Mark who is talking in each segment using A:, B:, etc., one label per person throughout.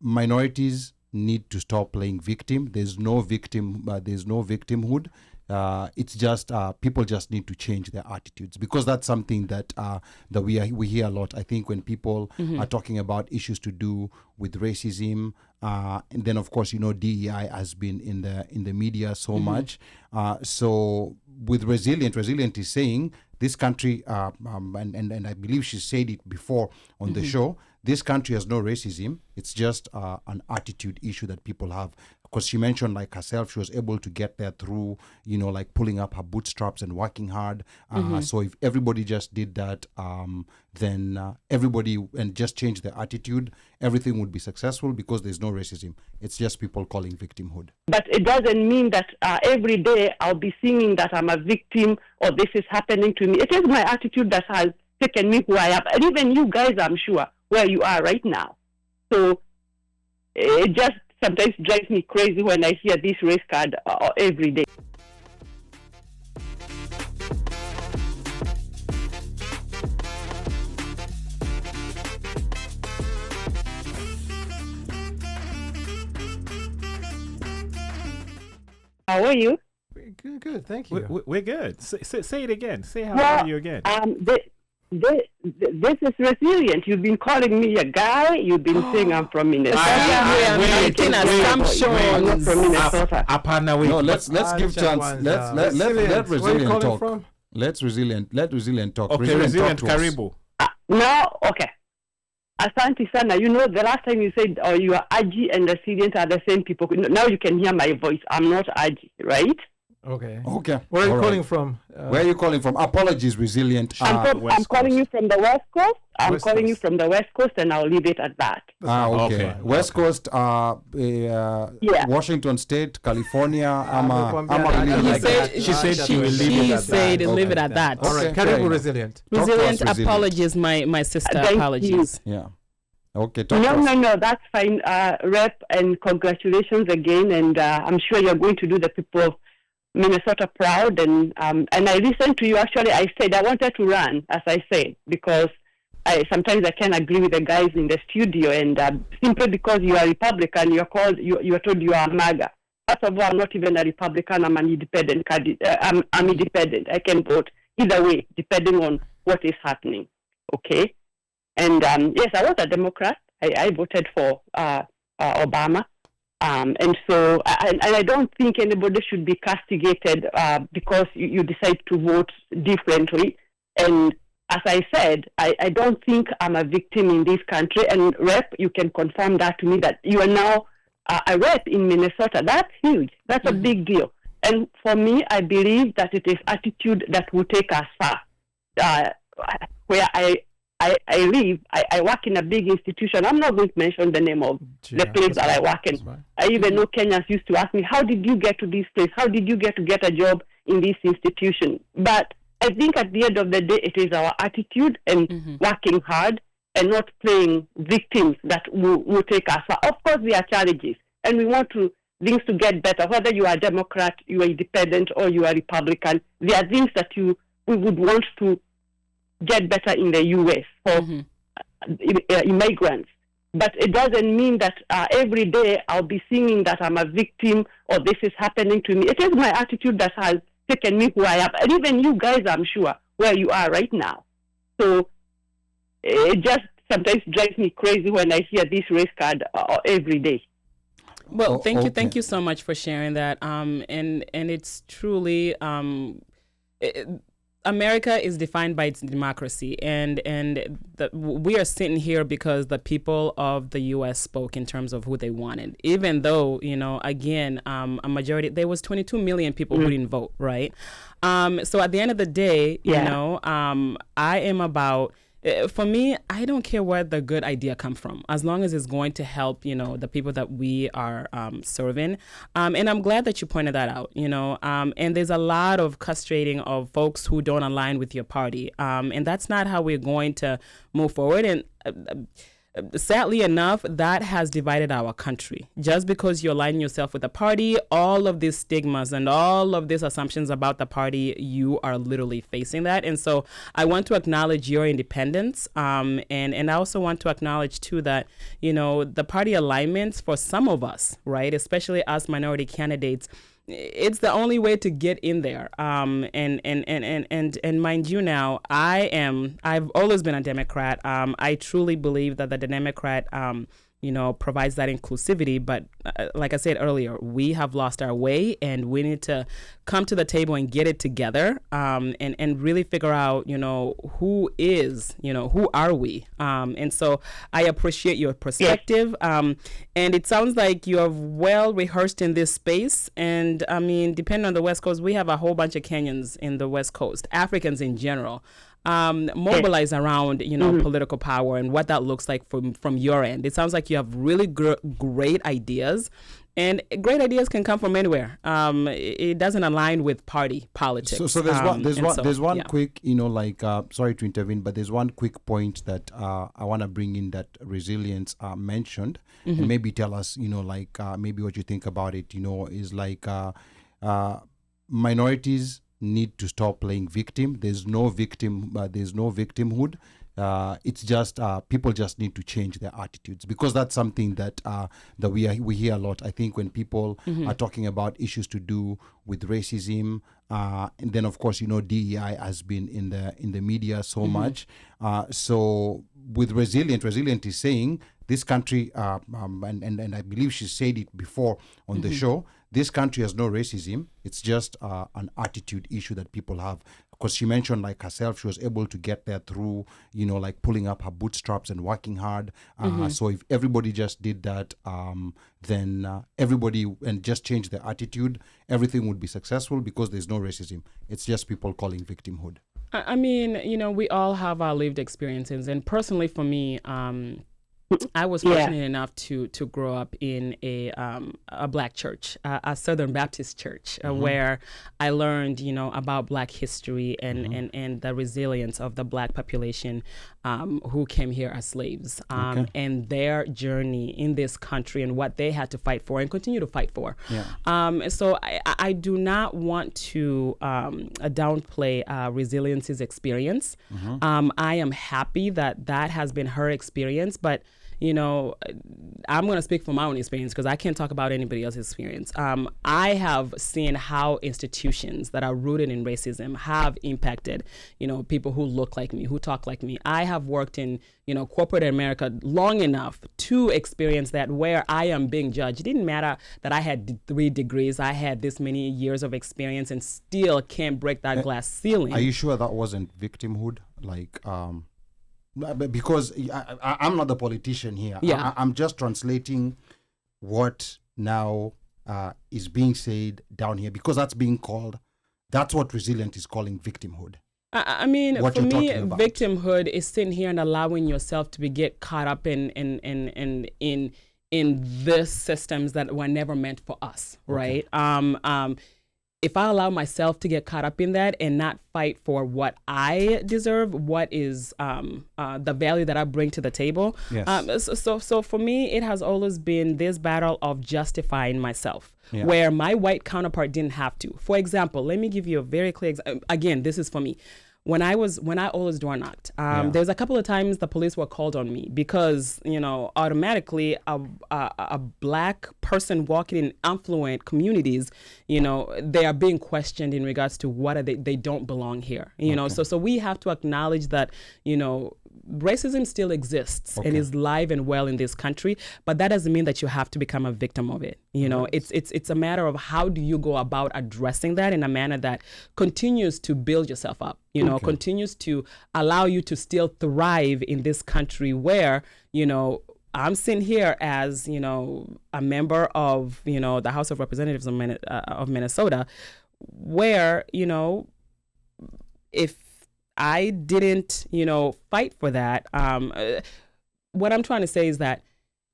A: minorities need to stop playing victim. There's no victimhood. It's just people just need to change their attitudes, because that's something that we hear a lot. I think when people are talking about issues to do with racism, and then of course DEI has been in the media so much. So with resilient is saying this country, and I believe she said it before on the show. This country has no racism. It's just an attitude issue that people have. Because she mentioned, like herself, she was able to get there through, like pulling up her bootstraps and working hard. So if everybody just did that, then everybody and just change their attitude, everything would be successful, because there's no racism. It's just people calling victimhood.
B: But it doesn't mean that every day I'll be singing that I'm a victim or this is happening to me. It is my attitude that has taken me who I am. And even you guys, I'm sure, where you are right now. So it just sometimes drives me crazy when I hear this race card every day. How are you?
C: Good. Thank you.
D: We're good. Say it again. Say how are you again?
B: This is resilient. You've been calling me a guy. You've been saying I'm from Minnesota.
E: I'm making assumptions.
B: From Minnesota.
A: No, let's give chance. Let resilient talk.
C: From?
A: Let resilient talk.
D: Okay, resilient Karibu.
B: No, okay. Asante sana. The last time you said you are Aji and resilient are the same people. Now you can hear my voice. I'm not Aji, right?
C: Okay.
A: Where
C: are you calling from?
A: Where are you calling from? Apologies, resilient.
B: I'm calling you from the West Coast. I'm calling you from the West Coast, and I'll leave it at that.
A: Okay. West Coast, Washington State, California.
D: She said she will
E: leave it at that.
C: All right. Karibu resilient.
E: Resilient, apologies, my sister. Apologies.
A: Yeah. Okay.
B: No, that's fine. Rep, and congratulations again. And I'm sure you're going to do the people of Minnesota proud. And I listened to you. Actually, I said I wanted to run, as I said, because sometimes I can't agree with the guys in the studio. And simply because you are Republican, you are told you are MAGA. First of all, I'm not even a Republican. I'm an independent candidate. I'm independent. I can vote either way, depending on what is happening. Okay. And yes, I was a Democrat. I voted for Obama. And so I don't think anybody should be castigated because you decide to vote differently. And as I said, I don't think I'm a victim in this country. And Rep, you can confirm that to me, that you are now a rep in Minnesota. That's huge. That's a big deal. And for me, I believe that it is attitude that will take us far. Where I live, I work in a big institution. I'm not going to mention the name of the place that I work in. Right. I even know Kenyans used to ask me, how did you get to this place? How did you get a job in this institution? But I think at the end of the day, it is our attitude and working hard and not playing victims that will take us far. Of course, there are challenges, and we want things to get better. Whether you are Democrat, you are independent, or you are Republican, there are things that we would want to get better in the U.S. for immigrants. But it doesn't mean that every day I'll be singing that I'm a victim or this is happening to me. It is my attitude that has taken me who I am. And even you guys, I'm sure, where you are right now. So it just sometimes drives me crazy when I hear this race card every day.
E: Well, thank you so much for sharing that. And it's truly... America is defined by its democracy, and we are sitting here because the people of the U.S. spoke in terms of who they wanted. Even though, again, a majority, there was 22 million people who didn't vote, right? So at the end of the day, I am about. For me, I don't care where the good idea comes from, as long as it's going to help, the people that we are serving. And I'm glad that you pointed that out, and there's a lot of castrating of folks who don't align with your party. And that's not how we're going to move forward. And sadly enough, that has divided our country. Just because you align yourself with a party, all of these stigmas and all of these assumptions about the party, you are literally facing that. And so I want to acknowledge your independence. And I also want to acknowledge, too, that, the party alignments for some of us, right, especially us minority candidates, it's the only way to get in there. And mind you, now I've always been a Democrat. I truly believe that the Democrat, provides that inclusivity. But like I said earlier, we have lost our way, and we need to come to the table and get it together, and really figure out, who are we? And so I appreciate your perspective. And it sounds like you are well rehearsed in this space. And I mean, depending on the West Coast, we have a whole bunch of Kenyans in the West Coast, Africans in general. Mobilize around, political power and what that looks like from your end. It sounds like you have really great ideas, and great ideas can come from anywhere. It doesn't align with party politics.
A: So there's one quick, sorry to intervene, but there's one quick point that I want to bring in that resilience mentioned, and maybe tell us, maybe what you think about it. Is like minorities need to stop playing victim. There's no victimhood. It's just people just need to change their attitudes, because that's something that we hear a lot. I think when people are talking about issues to do with racism, and then of course DEI has been in the media so much. So with resilient is saying this country, and I believe she said it before on the show. This country has no racism. It's just an attitude issue that people have. Because she mentioned, like herself, she was able to get there through, pulling up her bootstraps and working hard. So if everybody just did that, then everybody and just change their attitude, everything would be successful, because there's no racism. It's just people calling victimhood.
E: I mean, we all have our lived experiences. And personally for me, I was fortunate enough to grow up in a Black church, a Southern Baptist church, where I learned, about Black history and the resilience of the Black population who came here as slaves, and their journey in this country and what they had to fight for and continue to fight for. So I do not want to downplay Resilience's experience. I am happy that has been her experience, but I'm going to speak from my own experience, because I can't talk about anybody else's experience. I have seen how institutions that are rooted in racism have impacted, people who look like me, who talk like me. I have worked in, corporate America long enough to experience that, where I am being judged. It didn't matter that I had 3 degrees, I had this many years of experience, and still can't break that glass ceiling.
A: Are you sure that wasn't victimhood? Because I'm not the politician here. I'm just translating what now is being said down here, because that's what Resilient is calling victimhood.
E: I mean, for me, victimhood is sitting here and allowing yourself to get caught up in this systems that were never meant for us, right? If I allow myself to get caught up in that and not fight for what I deserve, what is the value that I bring to the table. So for me, it has always been this battle of justifying myself, where my white counterpart didn't have to. For example, let me give you a very clear example. Again, this is for me. When I always door knocked, there's a couple of times the police were called on me because, automatically a Black person walking in affluent communities, they are being questioned in regards to what are they don't belong here, so we have to acknowledge that, racism still exists and is live and well in this country, but that doesn't mean that you have to become a victim of it. It's a matter of how do you go about addressing that in a manner that continues to build yourself up, continues to allow you to still thrive in this country where, I'm sitting here as, a member of, the House of Representatives of Minnesota, where, if I didn't, fight for that. What I'm trying to say is that,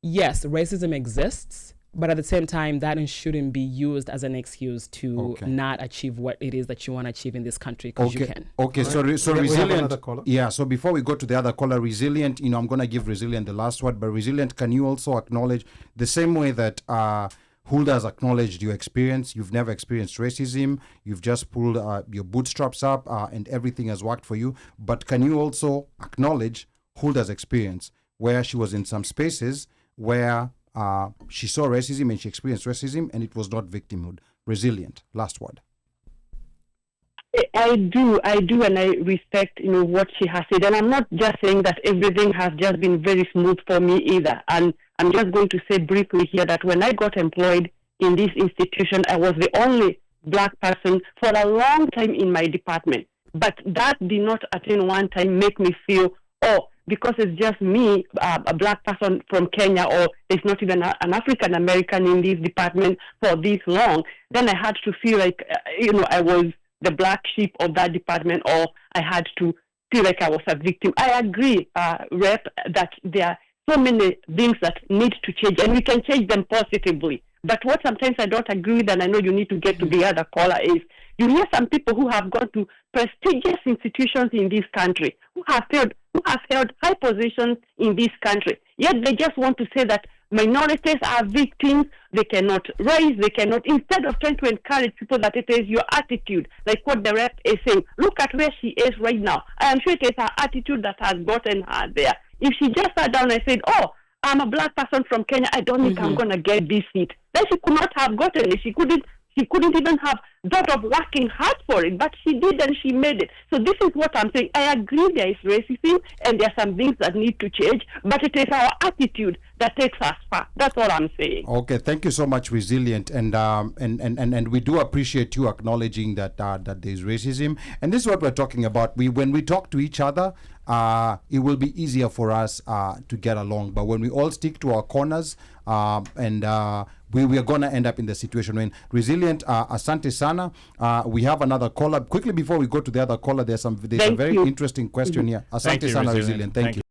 E: yes, racism exists, But at the same time, that shouldn't be used as an excuse to not achieve what it is that you want to achieve in this country, because you can.
A: Okay, so resilient. Yeah, so before we go to the other caller, resilient, I'm going to give resilient the last word, but resilient, can you also acknowledge the same way that Hulda has acknowledged your experience? You've never experienced racism. You've just pulled your bootstraps up and everything has worked for you. But can you also acknowledge Hulda's experience where she was in some spaces where she saw racism and she experienced racism and it was not victimhood? Resilient, last word.
B: I do, and I respect, what she has said. And I'm not just saying that everything has just been very smooth for me either. And I'm just going to say briefly here that when I got employed in this institution, I was the only Black person for a long time in my department. But that did not at any one time make me feel, because it's just me, a Black person from Kenya, or there's not even an African American in this department for this long, then I had to feel like, I was the black sheep of that department, or I had to feel like I was a victim. I agree, Rep, that there are so many things that need to change, and we can change them positively. But what sometimes I don't agree with, and I know you need to get to the other caller, is you hear some people who have gone to prestigious institutions in this country, who have held high positions in this country, yet they just want to say that minorities are victims, they cannot rise, instead of trying to encourage people that it is your attitude, like what the rep is saying. Look at where she is right now. I am sure it is her attitude that has gotten her there. If she just sat down and said, I'm a Black person from Kenya, I don't think I'm going to get this seat, then she could not have gotten it. She couldn't even have thought of working hard for it, but she did, and she made it. So this is what I'm saying. I agree there is racism and there are some things that need to change, but it is our attitude that takes us far. That's all I'm saying. Okay,
A: thank you so much, Resilient, and we do appreciate you acknowledging that that there is racism, and this is what we're talking about. When we talk to each other, it will be easier for us to get along. But when we all stick to our corners, we are going to end up in the situation when Resilient, asante sana. We have another caller. Quickly before we go to the other caller, there's a very interesting question here. Asante sana, Resilient. Thank you.